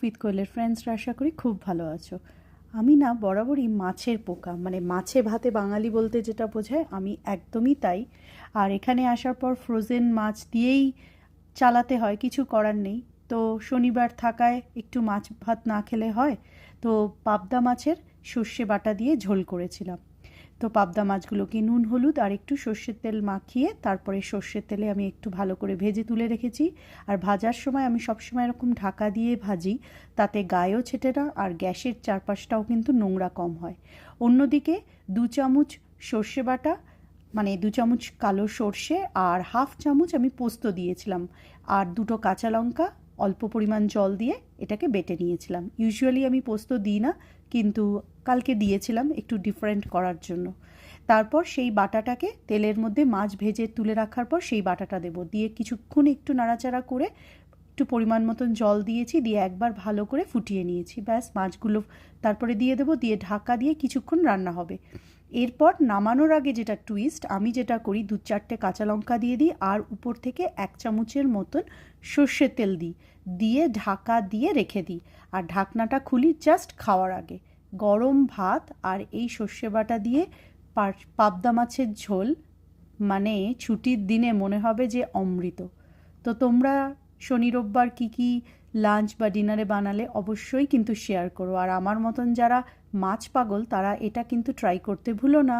With কোয়েলের ফ্রেন্ডসরা আশা করি খুব ভালো আছো। আমি না বরাবরই মাছের পোকা, মানে মাছে ভাতে বাঙালি বলতে যেটা বোঝায় আমি একদমই তাই। আর এখানে আসার পর ফ্রোজেন মাছ দিয়েই চালাতে হয়, কিছু করার নেই। তো শনিবার থাকায় একটু মাছ ভাত না খেলে হয়, তো পাবদা মাছের সর্ষে বাটা দিয়ে ঝোল করেছিলাম। তো পাবদা মাছগুলোকে নুন হলুদ আর একটু সর্ষের তেল মাখিয়ে তারপরে সর্ষের তেলে আমি একটু ভালো করে ভেজে তুলে রেখেছি। আর ভাজার সময় আমি সবসময় এরকম ঢাকা দিয়ে ভাজি, তাতে গায়েও ছেটে না আর গ্যাসের চারপাশটাও কিন্তু নোংরা কম হয়। অন্যদিকে 2 চামচ সর্ষে বাটা, মানে 2 চামচ কালো সর্ষে আর হাফ চামচ আমি পোস্ত দিয়েছিলাম, আর 2 কাঁচা লঙ্কা অল্প পরিমাণ জল দিয়ে এটাকে বেটে নিয়েছিলাম। ইউজুয়ালি আমি পোস্ত দিই না, কিন্তু কালকে দিয়েছিলাম একটু ডিফারেন্ট করার জন্য। তারপর সেই বাটাটাকে তেলের মধ্যে মাছ ভেজে তুলে রাখার পর সেই বাটাটা দেবো, দিয়ে কিছুক্ষণ একটু নাড়াচাড়া করে একটু পরিমাণ মতন জল দিয়েছি, দিয়ে একবার ভালো করে ফুটিয়ে নিয়েছি। ব্যাস, মাছগুলো তারপরে দিয়ে দেবো, দিয়ে ঢাকা দিয়ে কিছুক্ষণ রান্না হবে। এরপর নামানোর আগে যেটা টুইস্ট, আমি যেটা করি 2-4 কাঁচা লঙ্কা দিয়ে দিই আর উপর থেকে 1 চামচের মতন সর্ষের তেল দিই, দিয়ে ঢাকা দিয়ে রেখে দিই। আর ঢাকনাটা খুলি জাস্ট খাওয়ার আগে। গরম ভাত আর এই সর্ষে বাটা দিয়ে পাবদা মাছের ঝোল, মানে ছুটির দিনে মনে হবে যে অমৃত। তো তোমরা শনি রোববার কী কী লাঞ্চ বা ডিনারে বানালে অবশ্যই কিন্তু শেয়ার করো। আর আমার মতন যারা মাছ পাগল তারা এটা কিন্তু ট্রাই করতে ভুলো না।